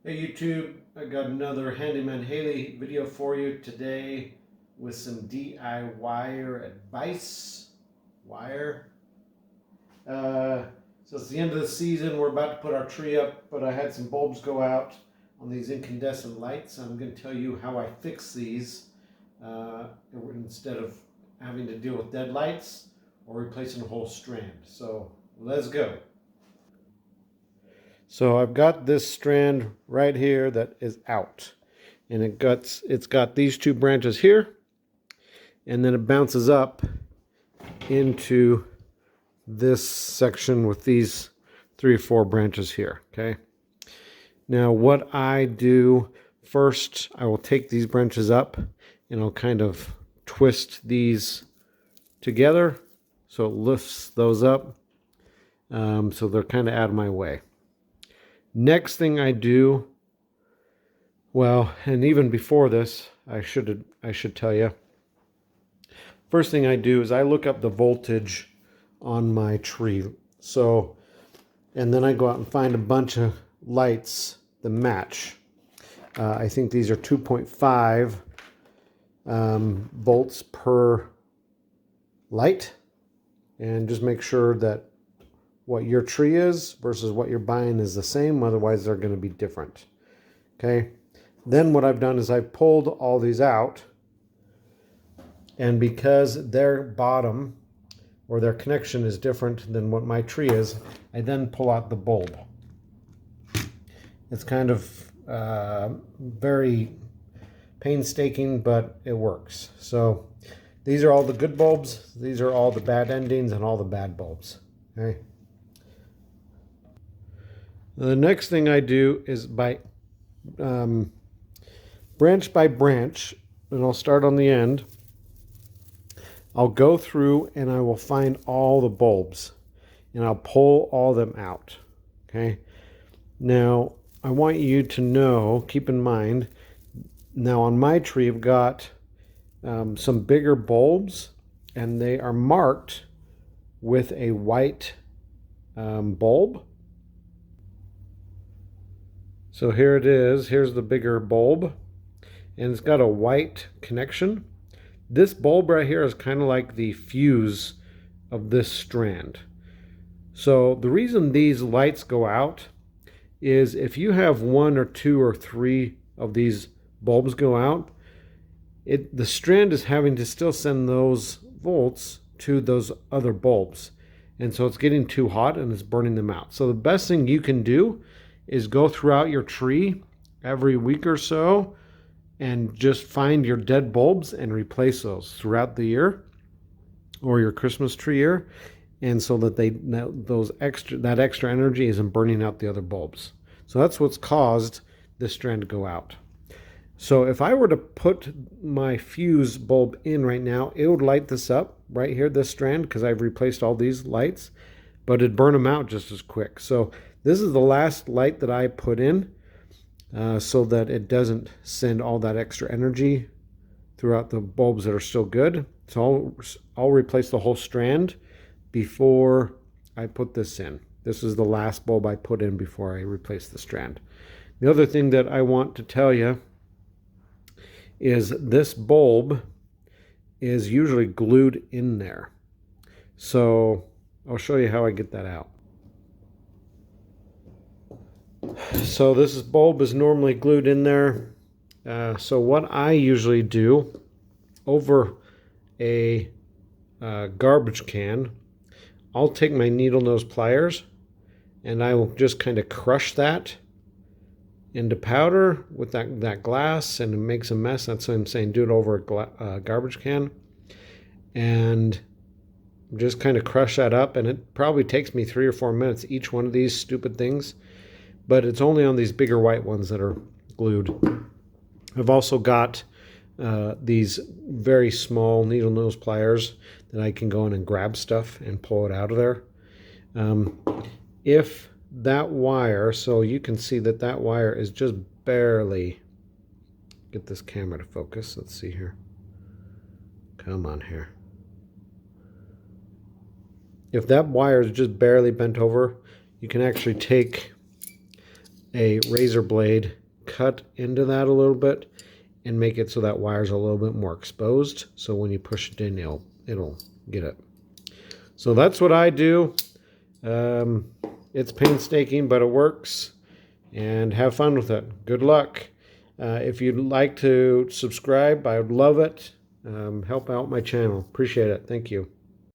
Hey YouTube, I got another Handyman Haley video for you today with some DIY advice. So it's the end of the season. We're about to put our tree up, but I had some bulbs go out on these incandescent lights. I'm going to tell you how I fix these instead of having to deal with dead lights or replacing a whole strand. So let's go. So I've got this strand right here that is out, and it's got these two branches here, and then it bounces up into this section with these 3 or 4 branches here. Okay. Now what I do first, I will take these branches up and I'll kind of twist these together so it lifts those up, so they're kind of out of my way. Next thing I do, well, and even before this, I should tell you. First thing I do is I look up the voltage on my tree. So, and then I go out and find a bunch of lights that match. I think these are 2.5 volts per light, and just make sure that what your tree is versus what you're buying is the same, otherwise they're going to be different. Okay, then what I've done is I've pulled all these out, and because their bottom or their connection is different than what my tree is, I then pull out the bulb. It's kind of very painstaking, but it works. So these are all the good bulbs, these are all the bad endings and all the bad bulbs. Okay. The next thing I do is by branch by branch, and I'll start on the end. I'll go through and I will find all the bulbs and I'll pull all them out. Okay. Now I want you to know, keep in mind, now on my tree I've got some bigger bulbs, and they are marked with a white bulb. So here it is, here's the bigger bulb, and it's got a white connection. This bulb right here is kind of like the fuse of this strand. So the reason these lights go out is if you have 1 or 2 or 3 of these bulbs go out, the strand is having to still send those volts to those other bulbs. And so it's getting too hot and it's burning them out. So the best thing you can do is go throughout your tree every week or so and just find your dead bulbs and replace those throughout the year, or your Christmas tree year, and so that that extra energy isn't burning out the other bulbs. So that's what's caused this strand to go out. So if I were to put my fuse bulb in right now, it would light this up right here, this strand, because I've replaced all these lights, but it'd burn them out just as quick. So this is the last light that I put in, so that it doesn't send all that extra energy throughout the bulbs that are still good. So I'll replace the whole strand before I put this in. This is the last bulb I put in before I replace the strand. The other thing that I want to tell you is this bulb is usually glued in there. So I'll show you how I get that out. So this bulb is normally glued in there. So what I usually do, over a garbage can, I'll take my needle nose pliers and I will just kind of crush that into powder with that glass, and it makes a mess. That's what I'm saying, do it over a garbage can, and just kind of crush that up. And it probably takes me 3 or 4 minutes, each one of these stupid things, but it's only on these bigger white ones that are glued. I've also got these very small needle nose pliers that I can go in and grab stuff and pull it out of there. If that wire, so you can see that that wire is just barely, get this camera to focus, let's see here, come on here. If that wire is just barely bent over, you can actually take a razor blade cut into that a little bit and make it so that wire's a little bit more exposed. So when you push it in, it'll get it. So that's what I do. It's painstaking, but it works. And have fun with it. Good luck. If you'd like to subscribe, I would love it. Help out my channel. Appreciate it. Thank you.